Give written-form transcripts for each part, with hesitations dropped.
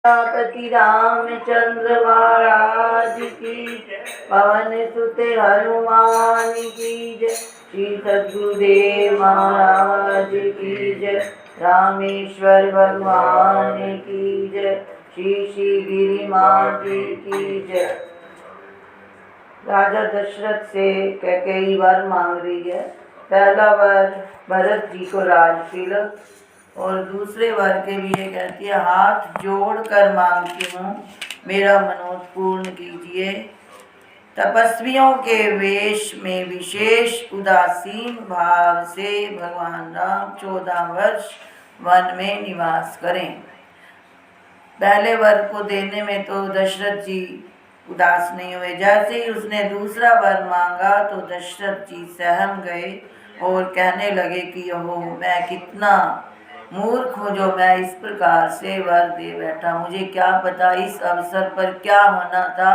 पति रामचंद्र महाराज की जय। पवन सुत हनुमान की जय। श्री सद्गुरुदेव महाराज की जय। रामेश्वर भगवान की जय। श्री श्री गिरि माँ जी की जय। राजा दशरथ से कई वर मांग रही है। पहला वर भरत जी को राजतिलक, और दूसरे वर के लिए कहती है हाथ जोड़ कर मांगती हूँ, मेरा मनोज पूर्ण कीजिए। तपस्वियों के वेश में विशेष उदासीन भाव से भगवान राम 14 वर्ष वन में निवास करें। पहले वर को देने में तो दशरथ जी उदास नहीं हुए। जैसे ही उसने दूसरा वर मांगा तो दशरथ जी सहम गए और कहने लगे कि ओहो, मैं कितना मूर्ख हूँ जो मैं इस प्रकार से वर दे बैठा। मुझे क्या पता इस अवसर पर क्या होना था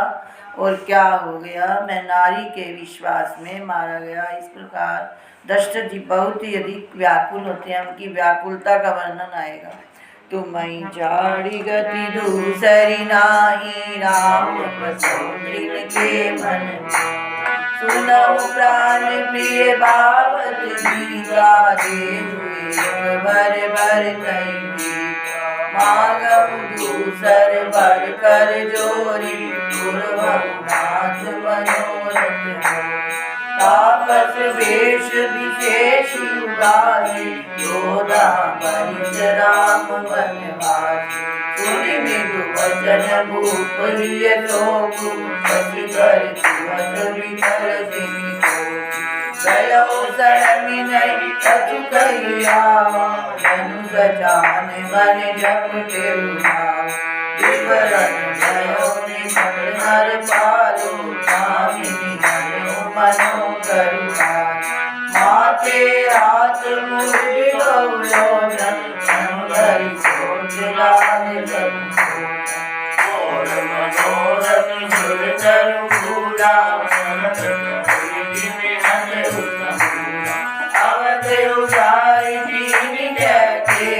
और क्या हो गया। मैं नारी के विश्वास में मारा गया। इस प्रकार दशरथ जी बहुत ही अधिक व्याकुल होते हैं। उनकी व्याकुलता का वर्णन आएगा। तुम्हीं चारि गति दूसरी नाही, राम बसों के मन। सुनौ प्राण प्रिय बावत गीता, दे भर भर कहीं मांगम दूसर भर कर जोरी, नाथ मनोरथ तापस वेश विशेष उदारी, योदा परिच राम बनवासी। सुनि मृदु वचन भूप लिय शोक, बचि कर तुरत विकल जिमि कोप। गयो शरमिनै कछु कहिया, धनुष जान मन झपटे उठाव। विवरण गयो निकट नर पालु, कामिनी गयो मनो करुणार। माथे हाथ मुझ गौलोचन, संगरि सोच लाग जगु। और मनोरथ सुर तरु भूला, अवध उजारि दीन जैसे,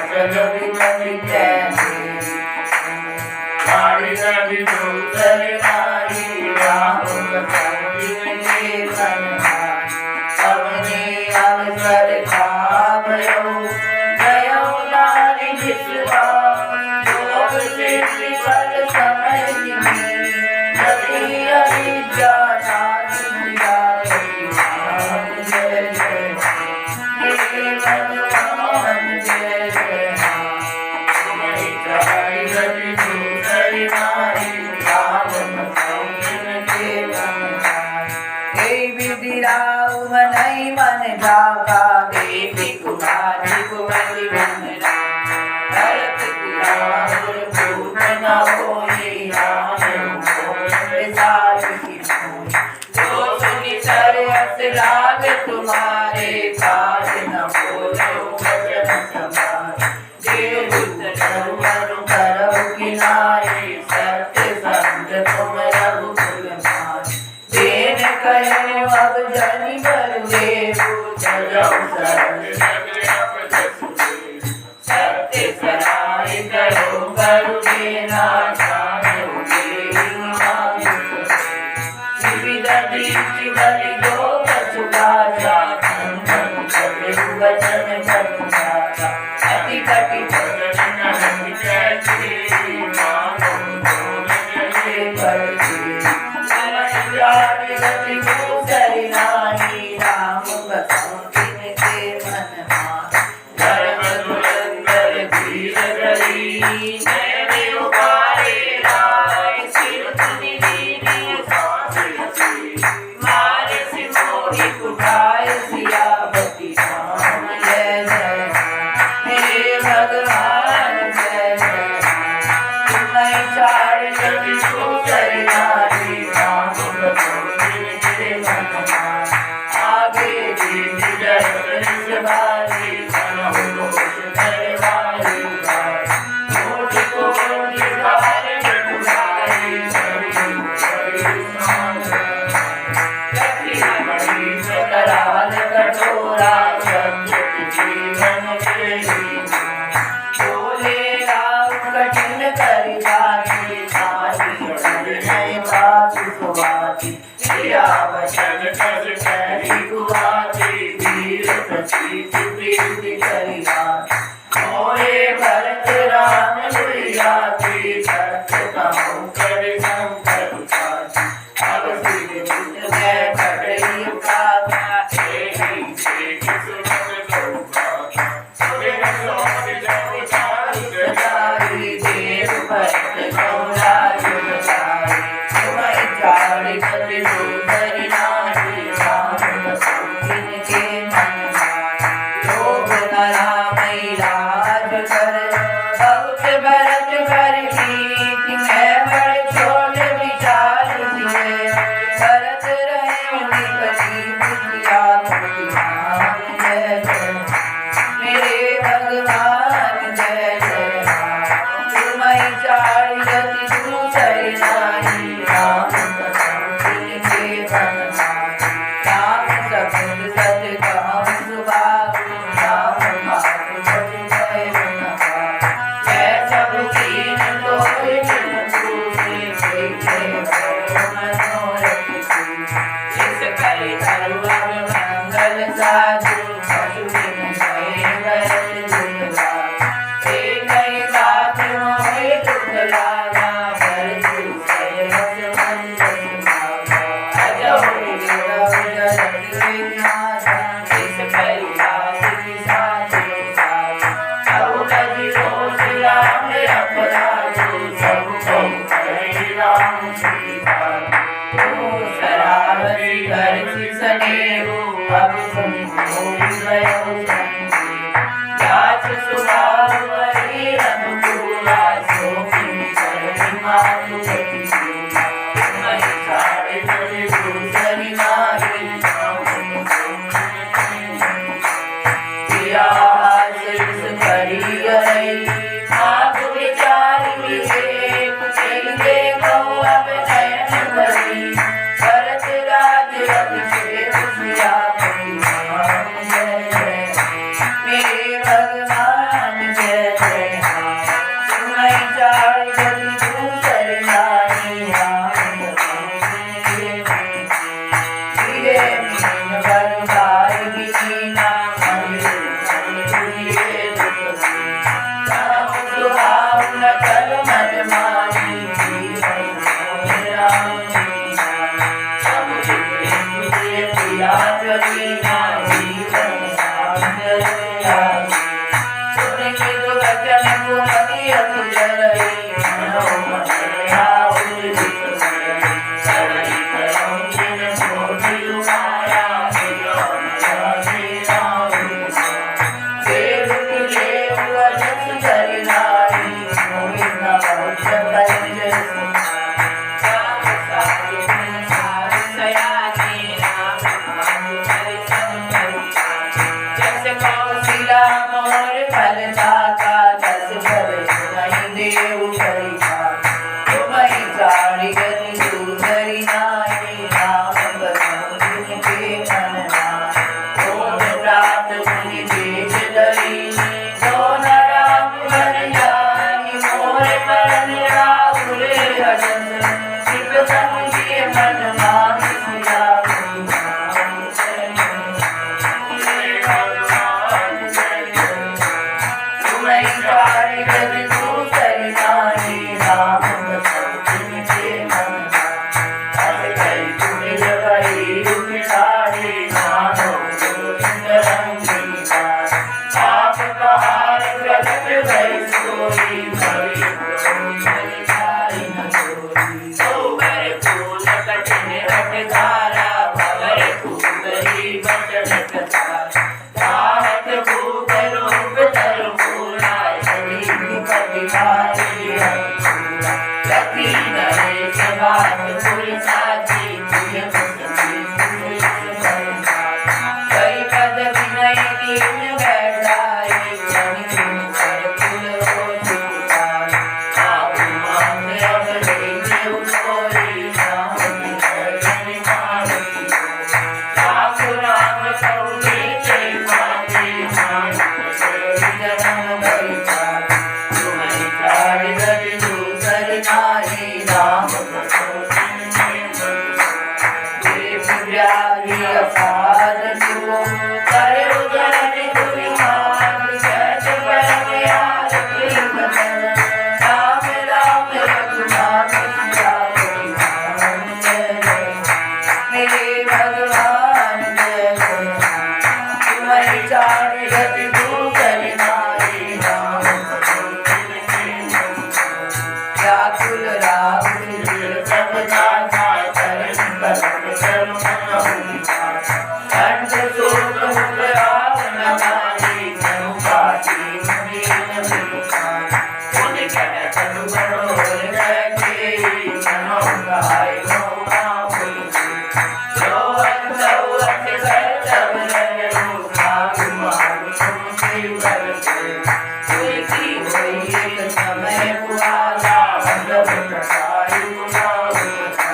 जग विगत जैसे। नारी नदी दूसर नारी, राम बसों के मन। अपने अवसर खावयो, गयो नारी जिसवा। योग सिद्धि फल समय दिए, गति अविद्या नाश मिलाए। राम जय जय, हे भगवान जय जय। तुम्हीं चारि गति दूसरी नारी, राम बसों के मन। हे विधि राव मनहि मन जाका, देवी कुमारी कुमति मन राम। भरत कुलापुर भूप न होई, राम मोहि साधु की मोहि। जो सुनि सरयस लाग तुम्हारे, काज न बोलो वचन समारे। देव धर्म करहु किनारे, सत्य संग तुम रघुकुल मारे। देन कयो अब जनि बरु देवु, चलौ सरल सत्य सराय करो करु देना, जानो देहि मानु। विविध दीप्ति बलि दो कछु भाषा, संगम कपिल वचन कनु भाषा। अति कपि वचन नहिं जैसे, मानो मोहि करते। तुम्हीं चारि गति दूसरी नाही, राम बसों के मन माहि। धर्म धुरंधर धीर धरी, नयन उबारे राय। सिर सुनि दीनी सांसी, मानस मोहि कुठाय सियापति राम जय जय। हे भगवान जय जय। तुम्हीं चारि गति दूसरी नारी, राम बसों के मन माहि। आगे दीन जय बारी, मनोज दरबारी। नाम अपराधो सबको कहे राम सीता। शरावती करछि सनेहु अब तुम हो गयो संगी। जाच सुभाव बड़ी अनुकूला सो किम करहि मातु गति सूला। तुम्हि छाड़ि बड़ि दूसरी नारी किया आशीष करियै। आप विचारि विवेक कहिए कहु अब नयन भरी। भरत राज अभिषेक सियापति राम जय जय। मेरे भगवान जय जय राम। तुम्हि चारि गति दूसर नारी राम धीरे मीन बर भाई कीना। सुभाव न कर मन मारी जीवन राम दीना। सब तुझे प्रिया प्रवीणा जीवन राम जय। सुन के तो वचन कुमति अति जरई। मनो मन आउर जित करई। करई करम जिन मोहि माया। मिलो नयन राम देव देव वचन करि नारी। मोहि न बहुत परिजय राम साधु गुण साधु सयानी। राम नाम हरि सन जस कौशिला मोर फल दाता। जस फल नहीं देव परिखा। तुम्हि चारि गति दूसरी नारी। राम बसहु जिनके मन माही। ओट प्रात मुनि देश धरी। सोन राम बन जाई। मोर मरण राहुल हरस। शिव समुझिए मन माहि सियापति राम जय जय। भगवान जय जय। तुम्हि चारि गति दूसरी नारी। राम बसहु जिनके मन माही। अस कहि तुमि जगहि उठारी। मानो गोविंद रंगी पार। आप कहार प्रगट भई सोई। भई गोविंद जाई न जोई। सौगर फूल कठिन रट धारा। भवर फूलहि बचन कतारा। चाहत भूप रूप धर मूला। छवि विपति मारी अंकुला। लखी नरेश बात पुर साची। प्रिय बसती पुर कई पद विनय दीन बैठाई। जनि तुम कर कुल हो चुकाई। आप मांग अब लेते उठोरी। राम की जय मारुति लाख राम कहु नीचे माती। मानुष जन्म भई जाति। तुम्हि चारि गति दूसरी नारी। राम बसहु जिनके मन माही। देव व्याधि असाध तुम करहु जननि तुमि मान। जय परम यार प्रेम धन। राम राम रघुनाथ सियापति राम जय जय। मेरे भगवान जय जय राम। तुम्हि चारि गति दूसरी नारी। राम बसहु जिनके मन माही। व्याकुल राहुल सब दाता। चरण कमल करुण बहु पासा। कंठ शोक मुख रावण मारी। जनु काटी मुदीन बिलुखाई। मुनि कह तनु बड़ोर बैठे। मनो गाय गौआ पुलके। जो अंतउ अति करतब रगनु। भाग माग तुम शिव करते। तुलसी होई एक समय पुआला। बंधव कटाई गुलाब बचा।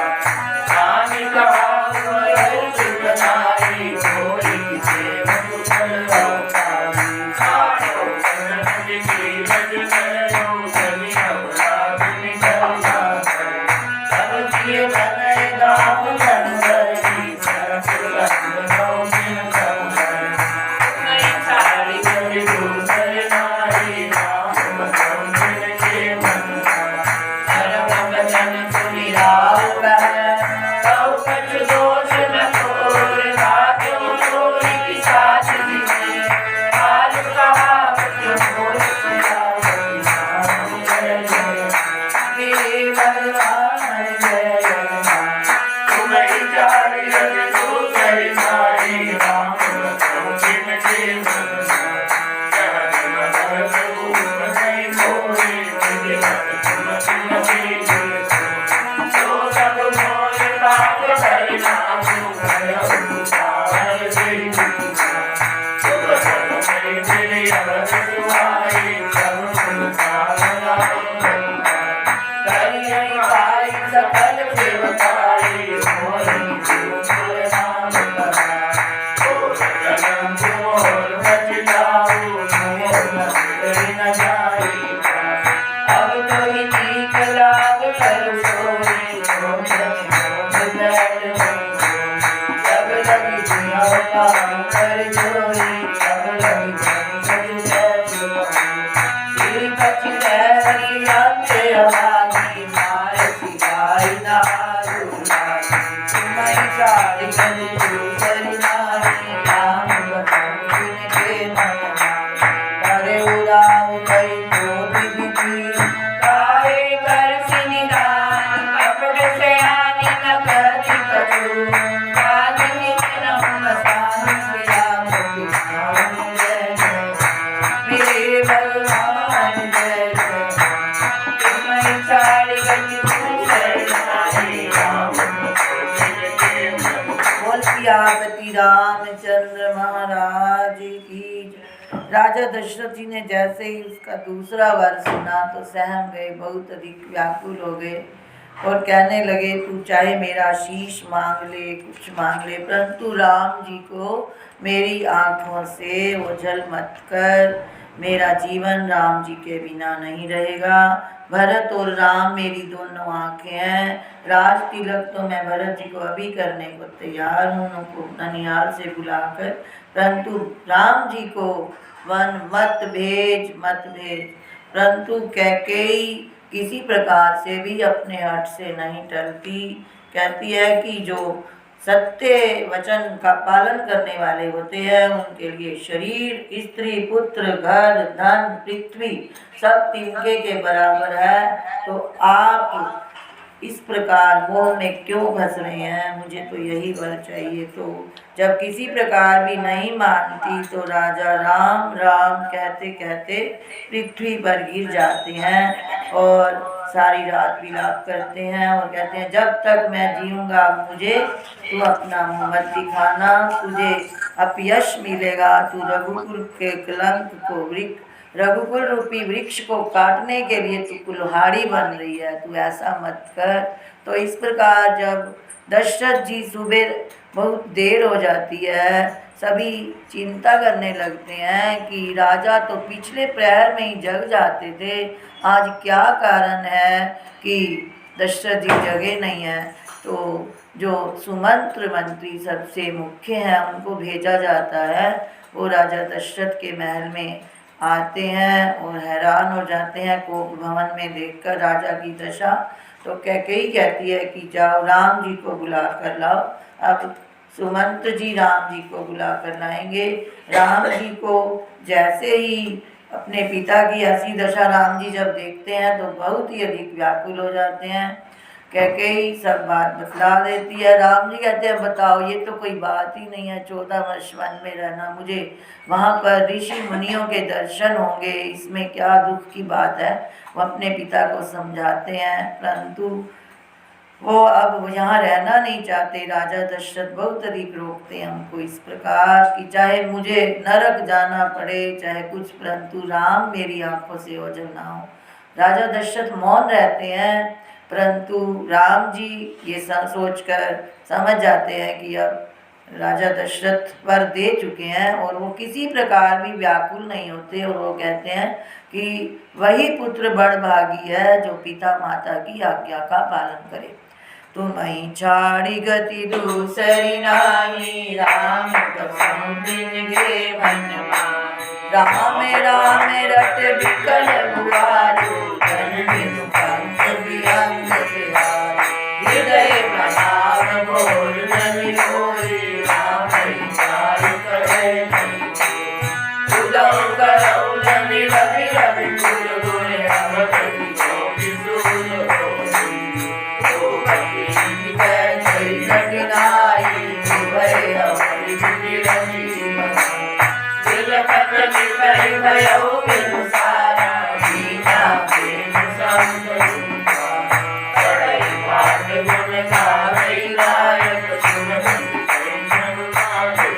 रानी कहाऊ अर्जित नारी। होई देव कुशल अवतारी। छाड़ो चरण की बज करो। कवि अवतार रामचंद्र महाराज की जय। राजा दशरथ जी ने जैसे ही उसका दूसरा वर सुना तो सहम गए, बहुत अधिक व्याकुल हो गए और कहने लगे, तू चाहे मेरा शीश मांग ले, कुछ मांग ले, परंतु राम जी को मेरी आँखों से ओझल मत कर। मेरा जीवन राम जी के बिना नहीं रहेगा। भरत और राम मेरी दोनों आँखें हैं। राज तिलक तो मैं भरत जी को अभी करने को तैयार हूँ, उनको ननिहाल से बुलाकर, परंतु राम जी को वन मत भेज, मत भेज। परंतु कैकेयी किसी प्रकार से भी अपने हठ से नहीं टलती। कहती है कि जो सत्य वचन का पालन करने वाले होते हैं उनके लिए शरीर, स्त्री, पुत्र, घर, धन, पृथ्वी सब तिनके के बराबर है। तो आप इस प्रकार मोह में क्यों फंस रहे हैं? मुझे तो यही वर चाहिए। तो जब किसी प्रकार भी नहीं मानती तो राजा राम राम कहते कहते पृथ्वी पर गिर जाते हैं और सारी रात विलाप करते हैं और कहते हैं, जब तक मैं जीऊँगा मुझे तू अपना मुँह मत दिखाना, तुझे अपयश मिलेगा। तू रघुकुल के कलंक को रघुकुल रूपी वृक्ष को काटने के लिए तू कुल्हाड़ी बन रही है, तू ऐसा मत कर। तो इस प्रकार जब दशरथ जी सुबह बहुत देर हो जाती है, सभी चिंता करने लगते हैं कि राजा तो पिछले प्रहर में ही जग जाते थे, आज क्या कारण है कि दशरथ जी जगे नहीं हैं। तो जो सुमंत्र मंत्री सबसे मुख्य हैं उनको भेजा जाता है। वो राजा दशरथ के महल में आते हैं और हैरान हो जाते हैं कोप भवन में देखकर राजा की दशा। तो कैकेयी कहती है कि जाओ राम जी को बुला कर लाओ। अब सुमंत्र जी राम जी को बुला कर लाएंगे। राम जी को जैसे ही अपने पिता की ऐसी दशा राम जी जब देखते हैं तो बहुत ही अधिक व्याकुल हो जाते हैं। कैकेयी सब बात बतला देती है। राम जी कहते हैं, बताओ ये तो कोई बात ही नहीं है, 14 वर्ष वन में रहना, मुझे वहाँ पर ऋषि मुनियों के दर्शन होंगे, इसमें क्या दुख की बात है। वो अपने पिता को समझाते हैं, परंतु वो अब यहाँ रहना नहीं चाहते। राजा दशरथ बहुत अधिक रोकते हैं हमको इस प्रकार कि चाहे मुझे नरक जाना पड़े चाहे कुछ, परंतु राम मेरी आंखों से ओझल ना हो। राजा दशरथ मौन रहते हैं, परंतु राम जी ये सोचकर समझ जाते हैं कि अब राजा दशरथ वर दे चुके हैं और वो किसी प्रकार भी व्याकुल नहीं होते और वो कहते हैं कि वही पुत्र बड़भागी है जो पिता माता की आज्ञा का पालन करे। तुम्हें छाड़ी गति दूसरी नाई, राम कसम दिन गे मन माई। राम राम रट बिकल बुआरो, जन बिनु पंथ बिअंग बिहारी। हृदय प्रणाम बोल नहीं होई, राम विचार करे नहीं कोई। तुलहु करौ जनि रवि रवि कुल गुण, हम कति गोपी सुन होई। ओ कति कई कठिनाई, भय हमारी बुद्धि रही बनाई। तिलकत निकल भयो बिनु सारा, बीना प्रेम संग सुनता। बड़ई भाग गुण गावई लायक, सुनहि प्रेम गावई।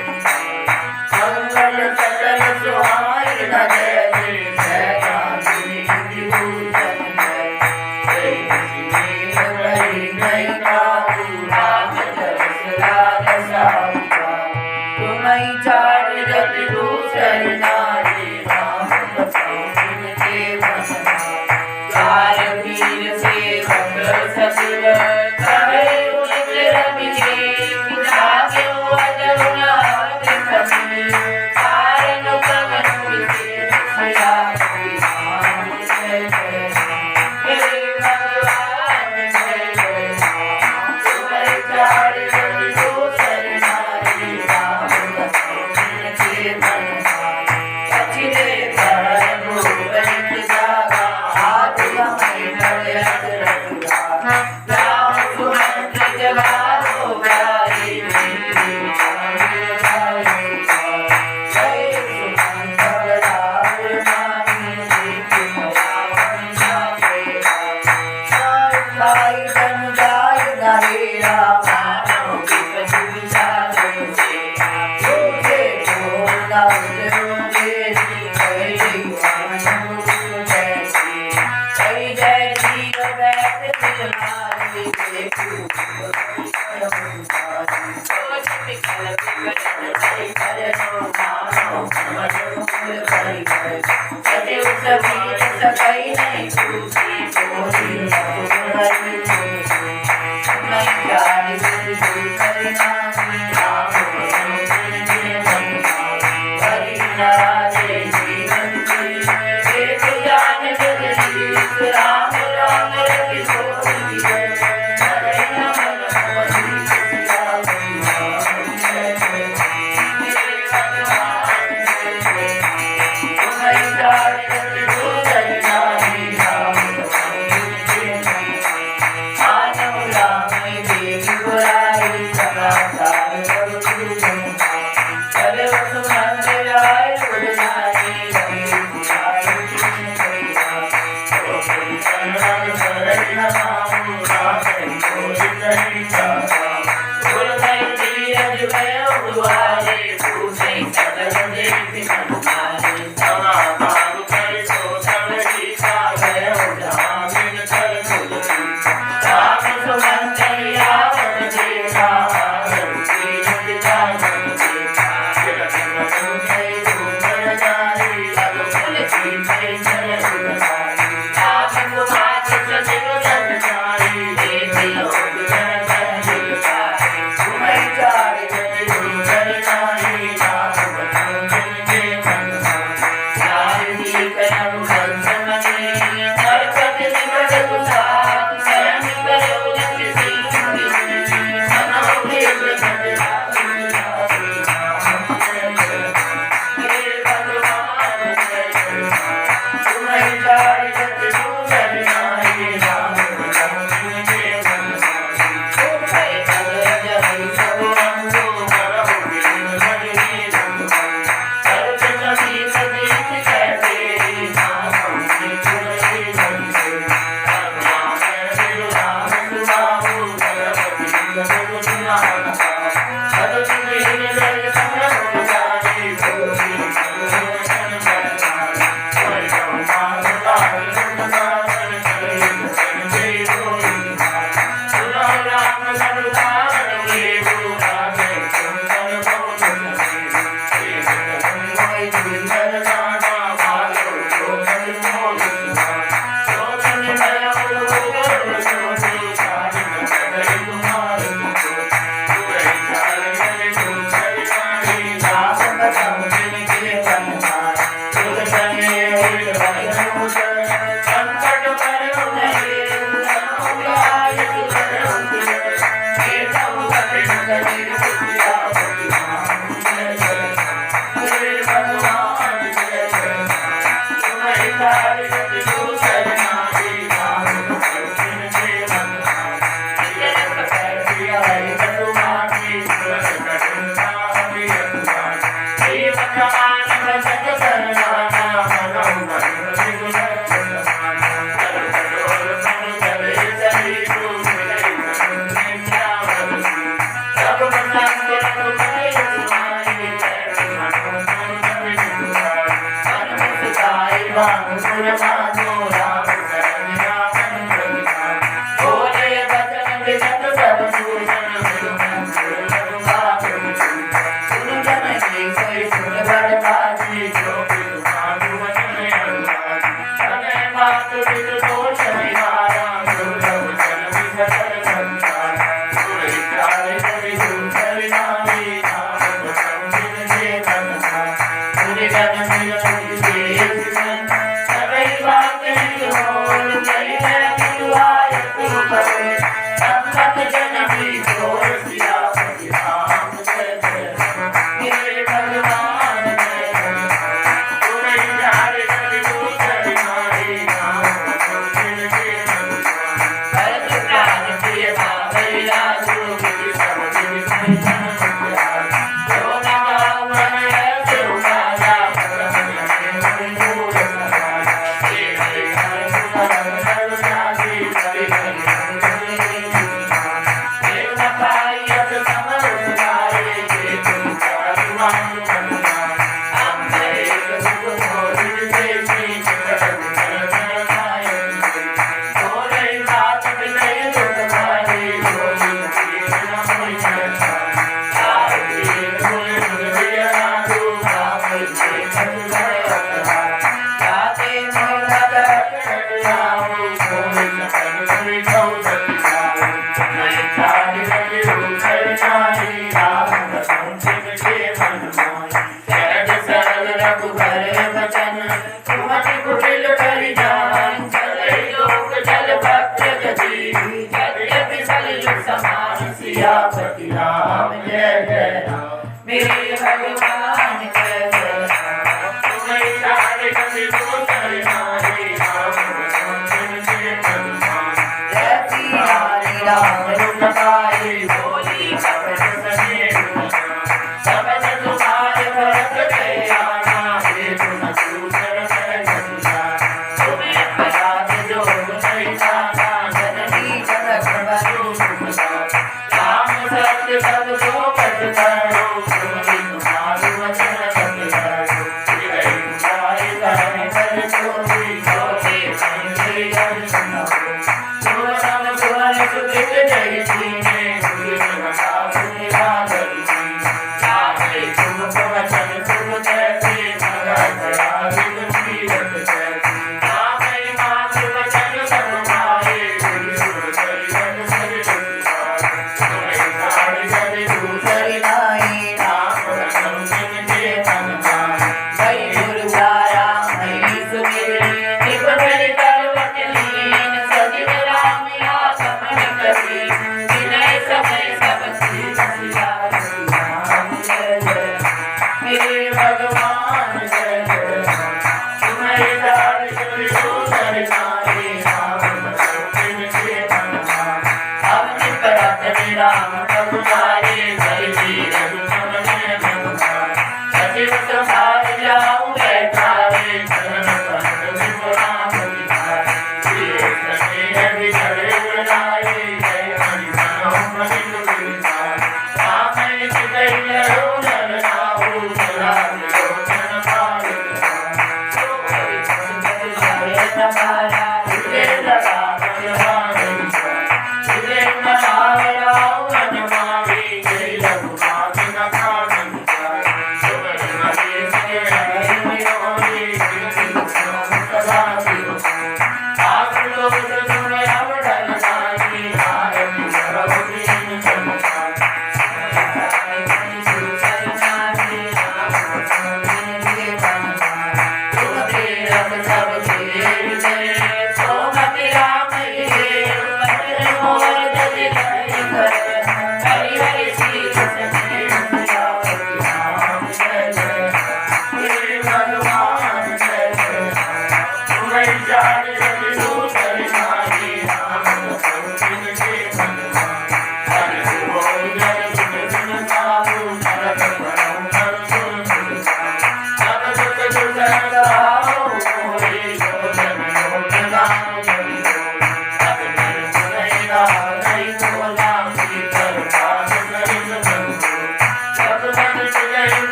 संगल सकल सुहाई न जैसे, जय कांचनी विभूषण जय। जय सिनेह बड़ी नई काहू, राम तरस लाल साहुका। तुम्हें छाड़ गति दूसरी नारी, राम बसाओ तिनके मन माई। चार वीर से सकल सचिव, कहे उनित रवि जेठ। जाग्यो अजरुणावत कपि, कारण पवन विशेष सया। राम जय जय राम, हे भगवान जय जय राम। तुम्हें छाड़ गति दूसरी नारी, राम बसाओ तिनके मन माई। पछिले पर भूपति जागा, हाथ हमें बड़े रघुरागा। राम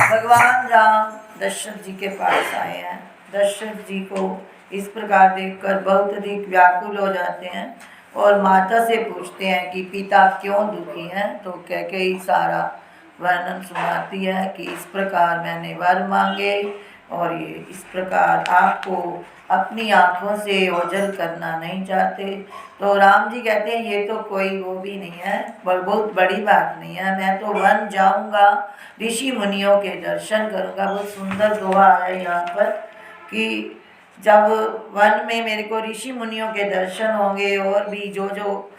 भगवान राम दशरथ जी के पास आए हैं। दशरथ जी को इस प्रकार देखकर बहुत अधिक व्याकुल हो जाते हैं और माता से पूछते हैं कि पिता क्यों दुखी हैं। तो कैकेयी सारा वर्णन सुनाती है कि इस प्रकार मैंने वर मांगे, और ये इस प्रकार आपको अपनी आँखों से ओझल करना नहीं चाहते। तो राम जी कहते हैं ये तो कोई वो भी नहीं है, बहुत बड़ी बात नहीं है, मैं तो वन जाऊंगा, ऋषि मुनियों के दर्शन करूंगा। बहुत सुंदर दोहा है यहाँ पर कि जब वन में मेरे को ऋषि मुनियों के दर्शन होंगे और भी जो जो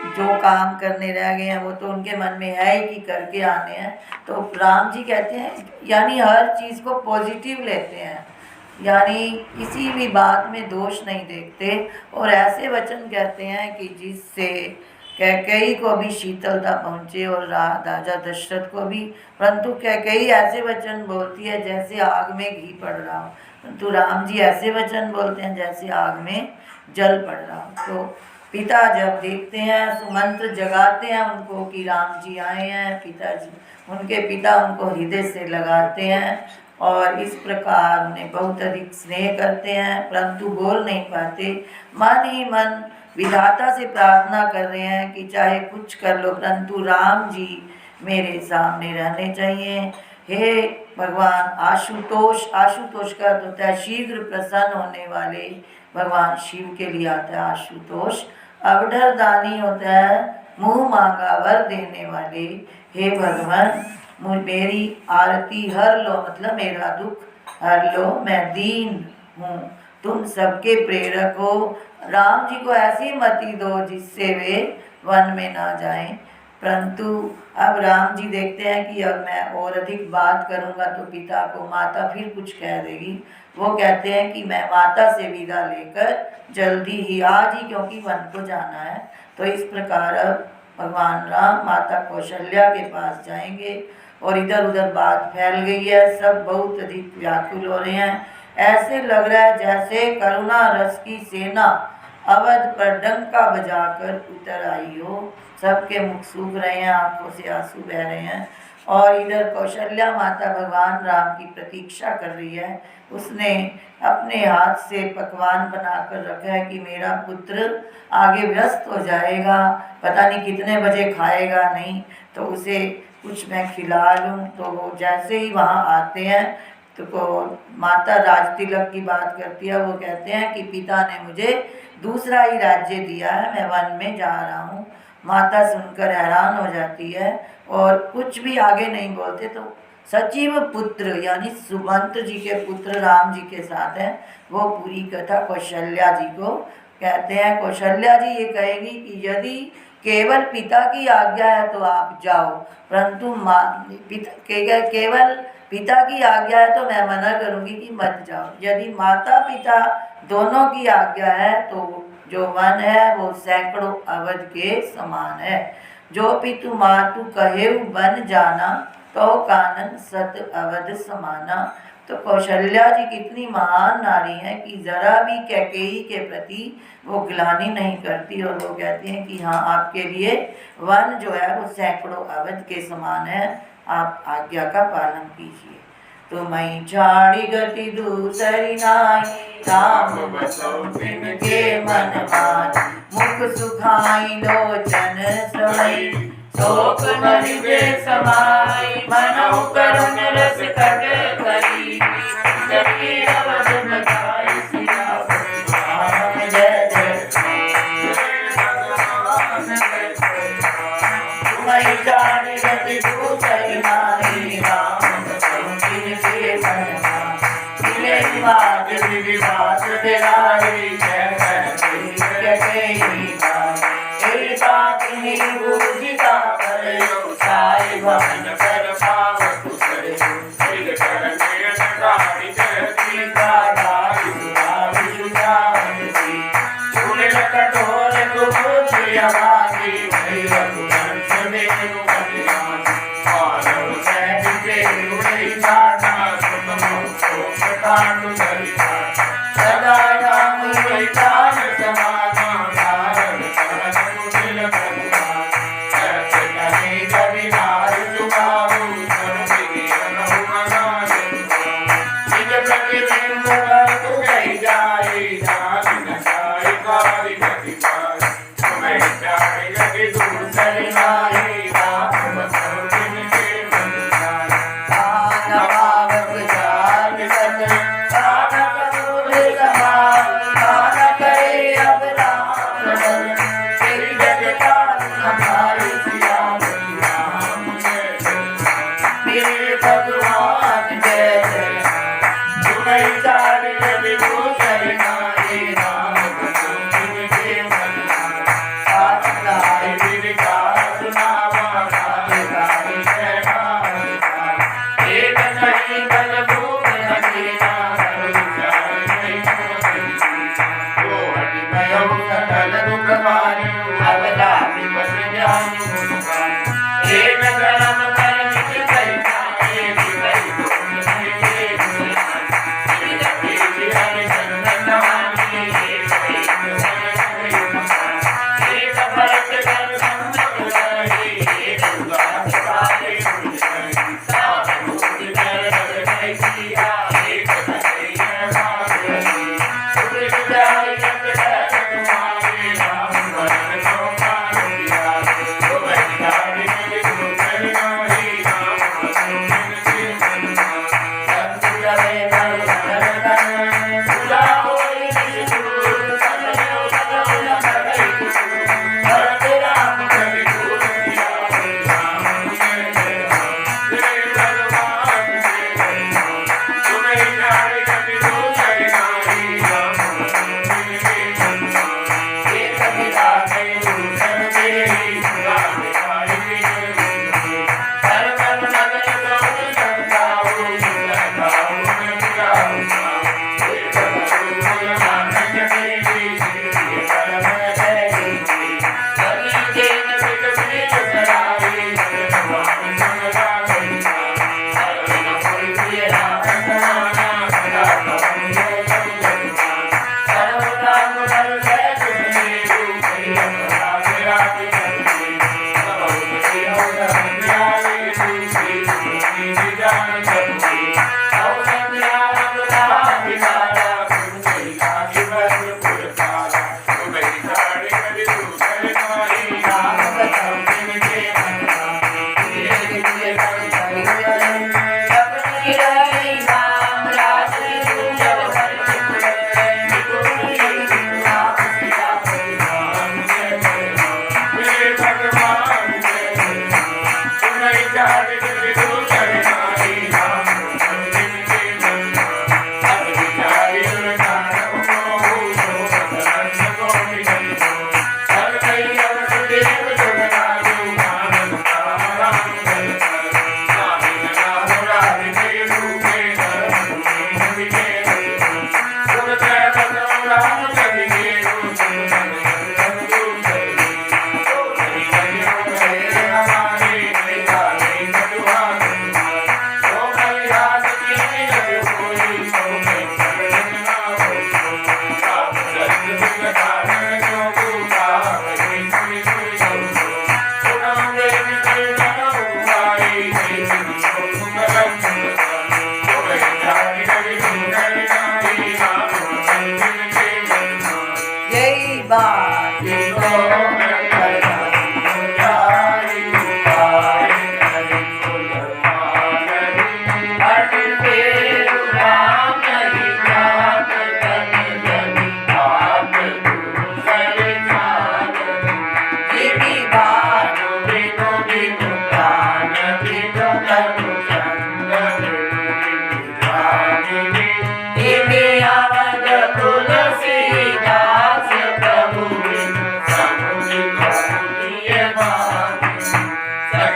जो काम करने रह गए हैं वो तो उनके मन में है ही कि करके आने हैं। तो राम जी कहते हैं यानी हर चीज़ को पॉजिटिव लेते हैं, यानी किसी भी बात में दोष नहीं देखते और ऐसे वचन कहते हैं कि जिससे कैकेयी को भी शीतलता पहुँचे और राजा दशरथ को भी। परंतु कैकेयी ऐसे वचन बोलती है जैसे आग में घी पड़ रहा हो, परंतु राम जी ऐसे वचन बोलते हैं जैसे आग में जल पड़ रहा हो। तो पिता जब देखते हैं सुमंत्र जगाते हैं उनको कि राम जी आए हैं, पिताजी उनके पिता उनको हृदय से लगाते हैं और इस प्रकार उन्हें बहुत अधिक स्नेह करते हैं, परंतु बोल नहीं पाते। मन ही मन विधाता से प्रार्थना कर रहे हैं कि चाहे कुछ कर लो परंतु राम जी मेरे सामने रहने चाहिए। हे भगवान आशुतोष, आशुतोष का अर्थ होता है शीघ्र प्रसन्न होने वाले, भगवान शिव के लिए आता है आशुतोष। अवधर दानी होता है मुँह मांगा वर देने वाले। हे भगवान मेरी आरती हर लो, मतलब मेरा दुख हर लो, मैं दीन हूँ, तुम सबके प्रेरक हो। राम जी को ऐसी मति दो जिससे वे वन में ना जाएं। परंतु अब राम जी देखते हैं कि अब मैं और अधिक बात करूंगा तो पिता को माता फिर कुछ कह देगी। वो कहते हैं कि मैं माता से विदा लेकर जल्दी ही आज ही, क्योंकि वन को जाना है। तो इस प्रकार अब भगवान राम माता कौशल्या के पास जाएंगे और इधर उधर बात फैल गई है, सब बहुत अधिक व्याकुल हो रहे हैं। ऐसे लग रहा है जैसे करुणा रस की सेना अवध पर डंका बजाकर उतर आई हो। सबके मुख सूख रहे हैं, आंखों से आंसू बह रहे हैं और इधर कौशल्या माता भगवान राम की प्रतीक्षा कर रही है। उसने अपने हाथ से पकवान बनाकर रखा है कि मेरा पुत्र आगे व्यस्त हो जाएगा, पता नहीं कितने बजे खाएगा नहीं, तो उसे कुछ मैं खिला लूँ। तो वो जैसे ही वहाँ आते हैं तो माता राज तिलक की बात करती है। वो कहते हैं कि पिता ने मुझे दूसरा ही राज्य दिया है, मैं वन में जा रहा हूँ। माता सुनकर हैरान हो जाती है और कुछ भी आगे नहीं बोलते। तो सचिव पुत्र यानी सुमंत्र जी के पुत्र राम जी के साथ है, वो पूरी कथा कौशल्या जी को कहते हैं। कौशल्या जी ये कहेगी कि यदि केवल पिता की आज्ञा है तो आप जाओ, परंतु केवल पिता की आज्ञा है तो मैं मना करूँगी कि मत जाओ। यदि माता पिता दोनों की आज्ञा है तो जो वन है वो सैकड़ों अवध के समान है। जो पितु मातु कहेउ बन जाना, तो कानन सत अवध समाना। तो कौशल्या जी कितनी महान नारी हैं कि जरा भी कैकेयी के प्रति वो ग्लानि नहीं करती और वो कहती हैं कि हाँ आपके लिए वन जो है वो सैकड़ों अवध के समान है, आप आज्ञा का पालन कीजिए। तुम्हें झाड़ी गति दूसरी नाई, राम बसो तिनके मन मार। मुख सुखाई लोचन सोई, शोक मरिगे समाई। मनहु करुण रस कट करी, करी अवध बचाई सियापति राम। जय जय तुम्हें झाड़ी गति दूसरी नाई, राम बात विधि बात तेराई। बूझता करो साई भवन कर पावत करे, कठोर कुबुद्धि हमारी सदा राम विचार समाधान धारण करन कुटिल करुणान। सत्य कवि नार सुबाहु सर्वज्ञ बहुमनाय। निज प्रतिबिंब तु गई जाई, जान न जाई कारी गति पाई। तुम्हें जाई गति दूसरी नाई, राम बसो तिनके मन माई। आन पावक जान सत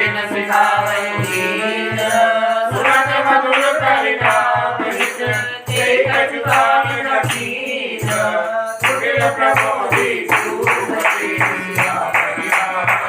बिन सिखावै दीन सुनत मधुर परिणाम हित एक जुगान न कीन कुटिल प्रबोधि गुरुपति सियावै राम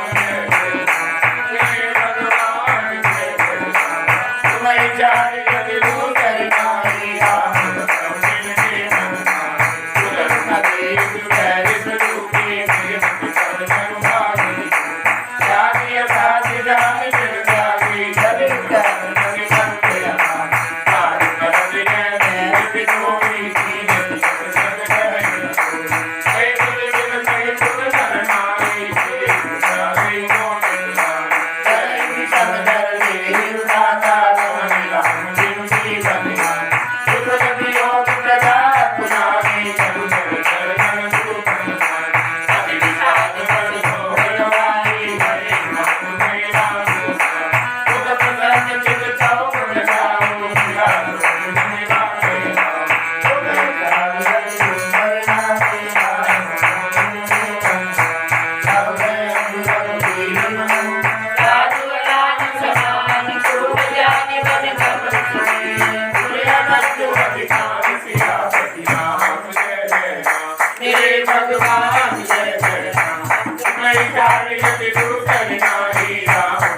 जय भगवान जय तुम्हें चार गति दूसरी नारी राम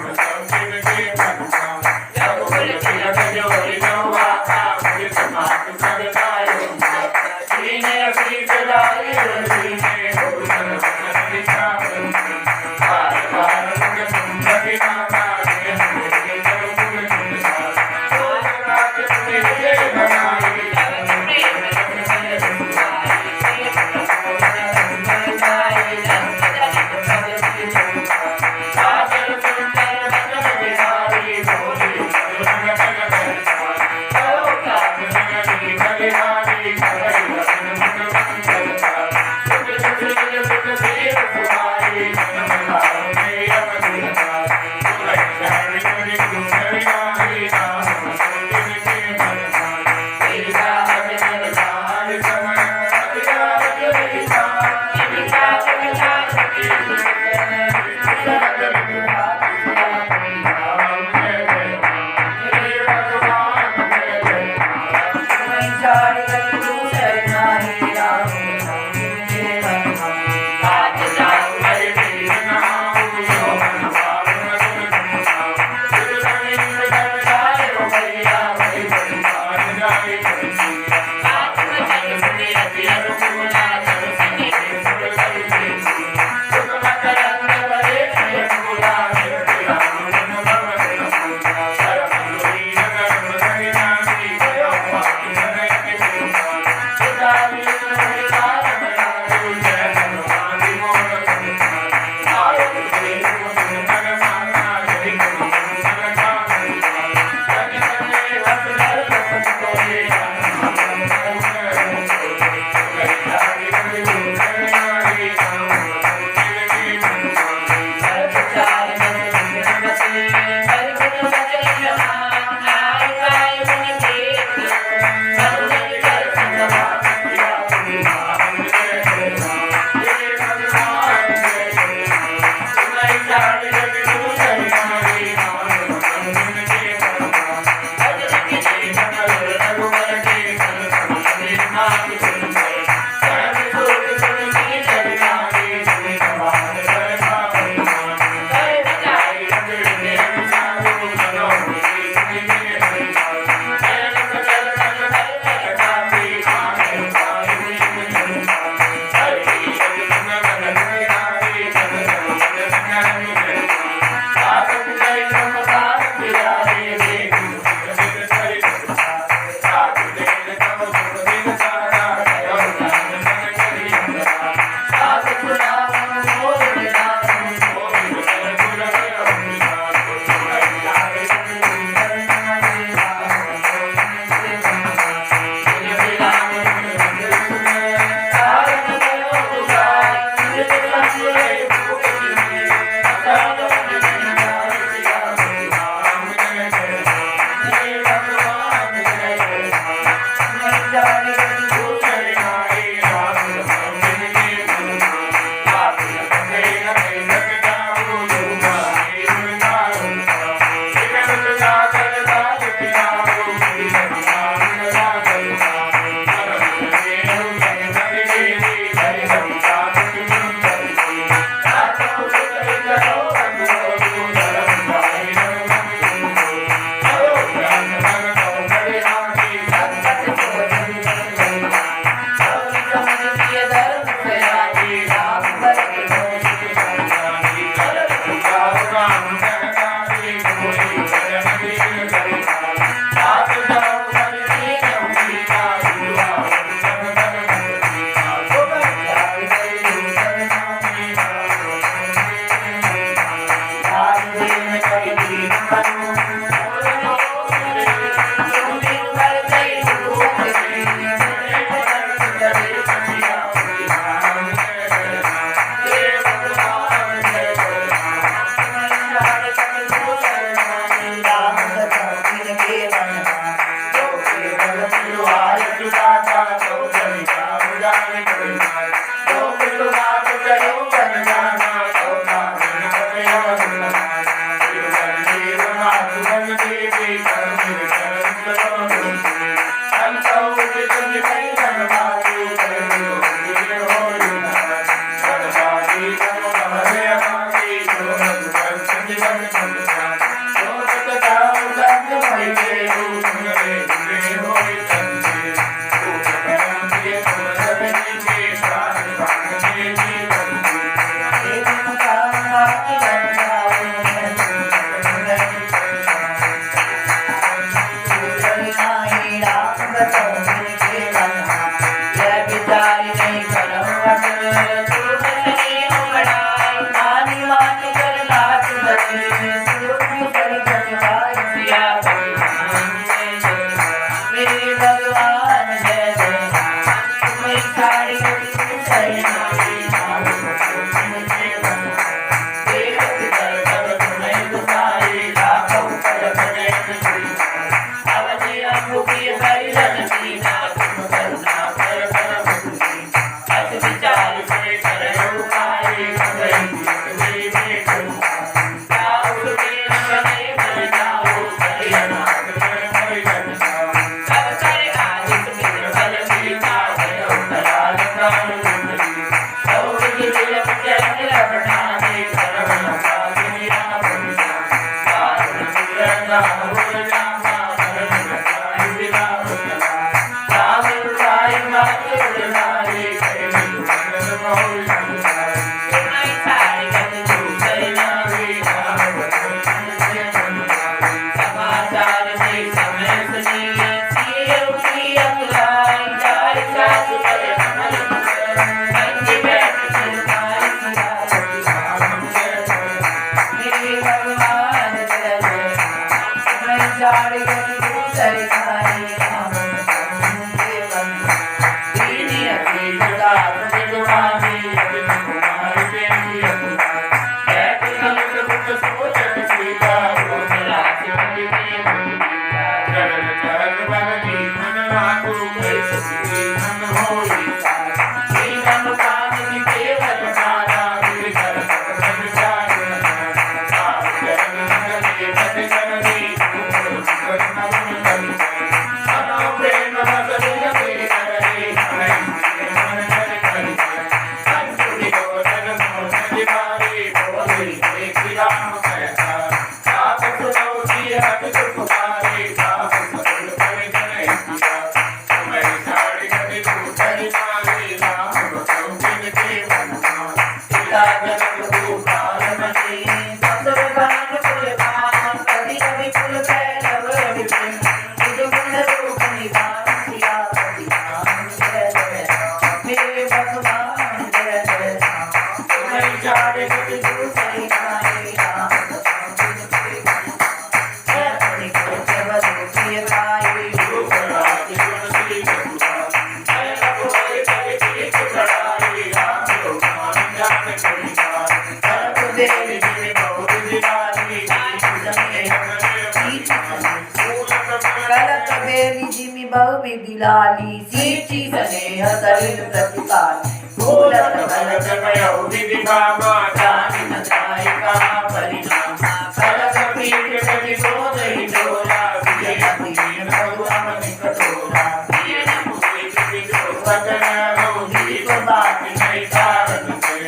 बेली जिमि बहु विधि लाली सींची स्नेह सलिल प्रतिपाली फूलत फलत मयो विधि भामा जानि न जाय का परिणाम फलक पीठ कटि शोध ही डोरा वियति भगवान कटोरा दीन मुझे कटि वचन हो दीप बात नहीं कारण से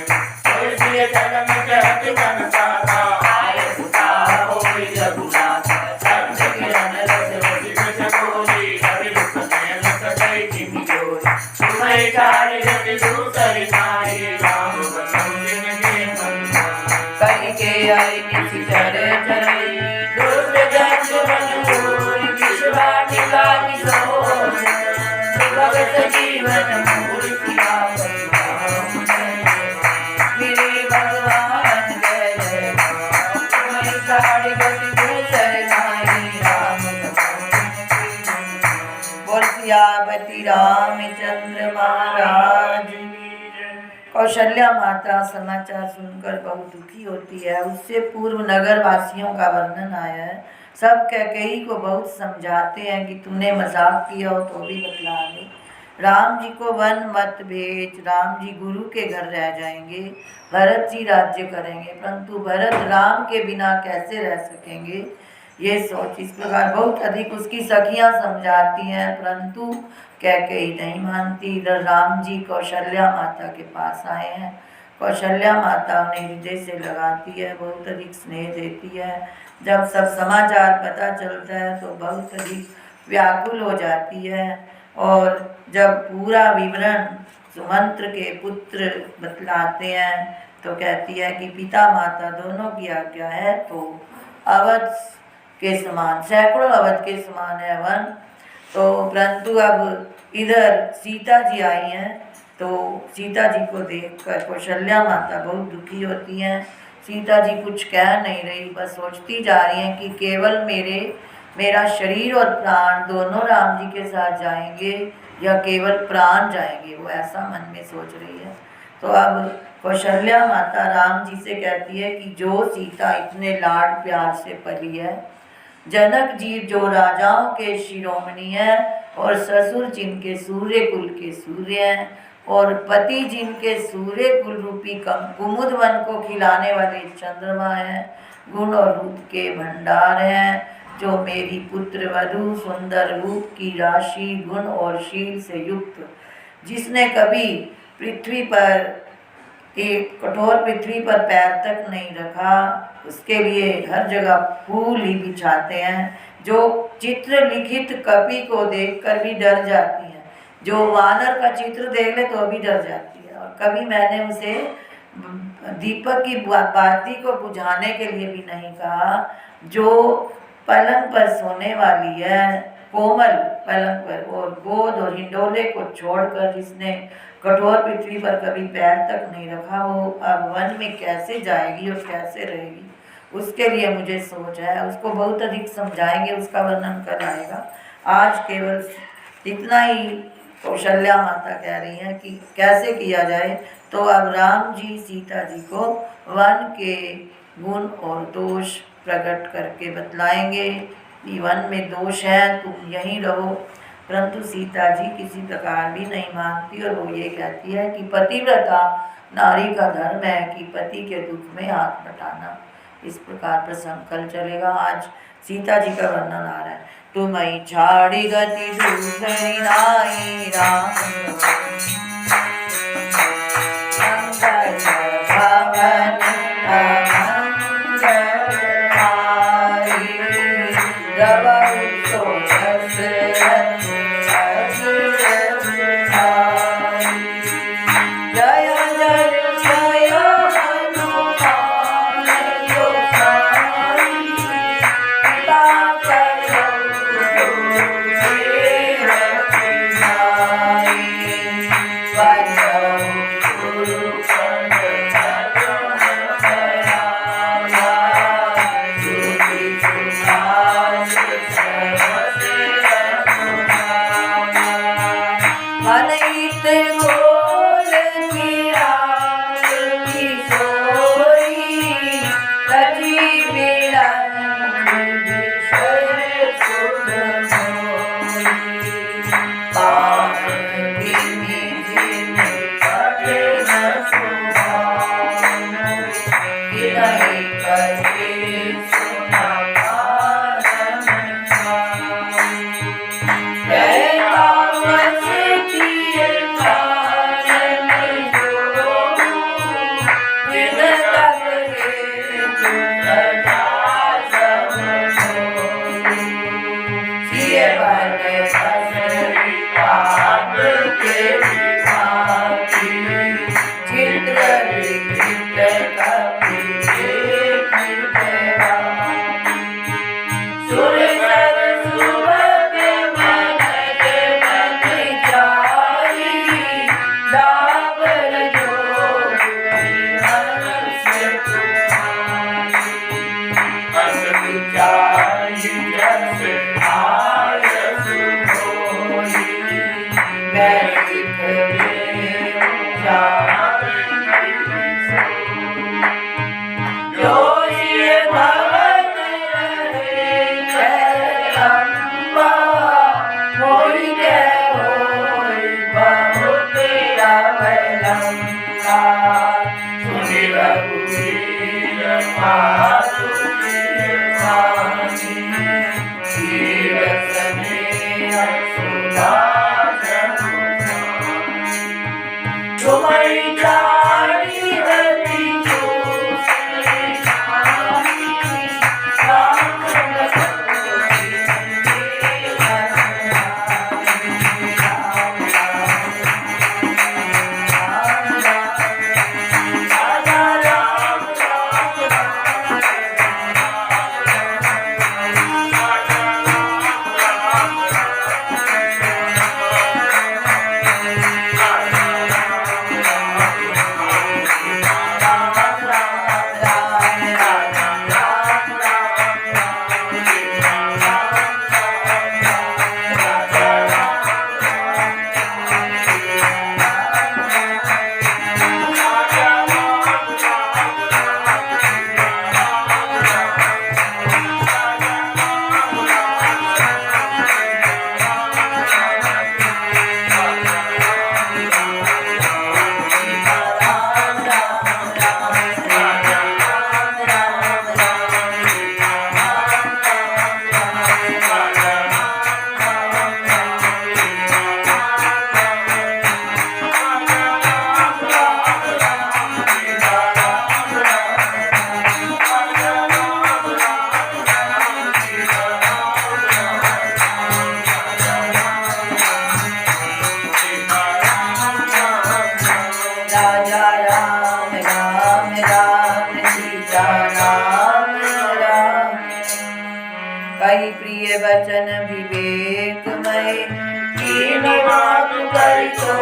कोई दिए जन्म जहत मन साधा आय सुता होई रघुनाथ संत किरण रस रसिक सकोली कवि दुख नयन सकई जिमि जोरी तुम्हें कार्य जति दूसरी नाई राम बसंत के मन कहि के आई निशि चरे चरई दुष्ट जग मन पूरी विश्वा निकाली सोच भगत जीवन मूर्ति मेरे भगवान जय जय तुम्हें कार्य जति दूसरी नाई राम बोल सियावती रामचंद्र महाराज की जय। कौशल्या माता समाचार सुनकर बहुत दुखी होती है। उससे पूर्व नगर वासियों का वर्णन आया है। सब कैकेयी को बहुत समझाते हैं कि तूने मजाक किया हो तो भी बतला दे। राम जी को वन मत भेज, राम जी गुरु के घर रह जाएंगे, भरत जी राज्य करेंगे, परंतु भरत राम के बिना कैसे रह सकेंगे ये सोच। इस प्रकार बहुत अधिक उसकी सखियां समझाती हैं, परंतु कैकेयी नहीं मानती। इधर राम जी कौशल्या माता के पास आए हैं। कौशल्या माता उन्हें हृदय से लगाती है, बहुत अधिक स्नेह देती है। जब सब समाचार पता चलता है तो बहुत अधिक व्याकुल हो जाती है और जब पूरा विवरण सुमंत्र के पुत्र बतलाते हैं तो कहती है कि पिता माता दोनों की आज्ञा है तो अवध के समान, सैकड़ों अवध के समान है वन। तो परंतु अब इधर सीता जी आई हैं तो सीता जी को देखकर कौशल्या माता बहुत दुखी होती हैं। सीता जी कुछ कह नहीं रही, बस सोचती जा रही हैं कि केवल मेरा शरीर और प्राण दोनों राम जी के साथ जाएंगे या केवल प्राण जाएंगे, वो ऐसा मन में सोच रही है। तो अब कौशल्या माता राम जी से कहती है कि जो सीता इतने लाड प्यार से पली है, जनक जी जो राजाओं के शिरोमणि हैं और ससुर जिनके सूर्य कुल के सूर्य हैं और पति जिनके सूर्य कुल रूपी कुमुद वन को खिलाने वाले चंद्रमा हैं, गुण और रूप के भंडार हैं, जो मेरी पुत्र वधु सुंदर रूप की राशि गुण और शील से युक्त, जिसने कभी पृथ्वी पर एक कठोर पृथ्वी पर पैर तक नहीं रखा, उसके लिए हर जगह फूल ही बिछाते हैं। जो चित्र लिखित कपि को देखकर भी डर जाती है, जो वानर का चित्र देख ले तो अभी डर जाती है। और कभी मैंने उसे दीपक की बाती को बुझाने के लिए भी नहीं कहा। जो पलंग पर सोने वाली है, कोमल पलंग पर, और गोद और हिंडोले को छोड़कर जिसने कठोर पृथ्वी पर कभी पैर तक नहीं रखा, वो अब वन में कैसे जाएगी और कैसे रहेगी, उसके लिए मुझे सोच है। उसको बहुत अधिक समझाएंगे, उसका वर्णन कर आएगा। आज केवल इतना ही कौशल्या माता कह रही हैं कि कैसे किया जाए। तो अब राम जी सीता जी को वन के गुण और दोष प्रकट करके बतलाएंगे कि वन में दोष है, तुम यहीं रहो। परंतु सीता जी किसी प्रकार भी नहीं मानती और वो ये कहती है कि पतिव्रता नारी का धर्म है कि पति के दुख में हाथ बटाना। इस प्रकार प्रसंग कल चलेगा। आज सीता जी का वर्णन आ रहा है। तुम्हें छाड़ी गति दूसरी नाई राम राम राम। कही प्रिय वचन विवेकमय कीन बात करी तो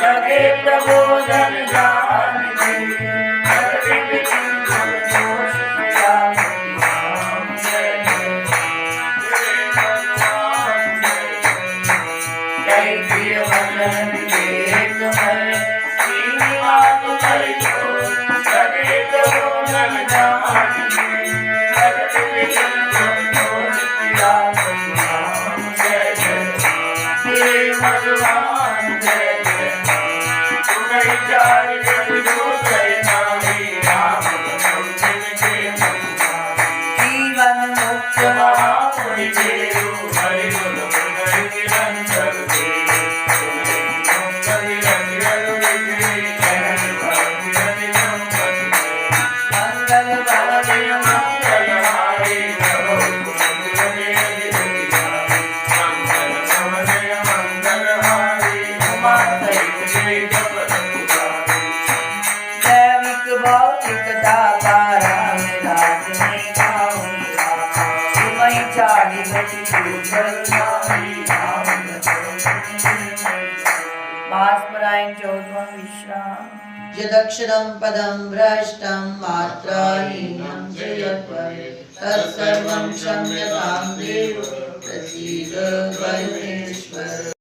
लगे प्रबोधन जान यदक्षरं पदं भ्रष्टं मात्राहीनं च यद्भवेत् तत्सर्वं क्षम्यतां देव प्रसीद करुणेश्वर।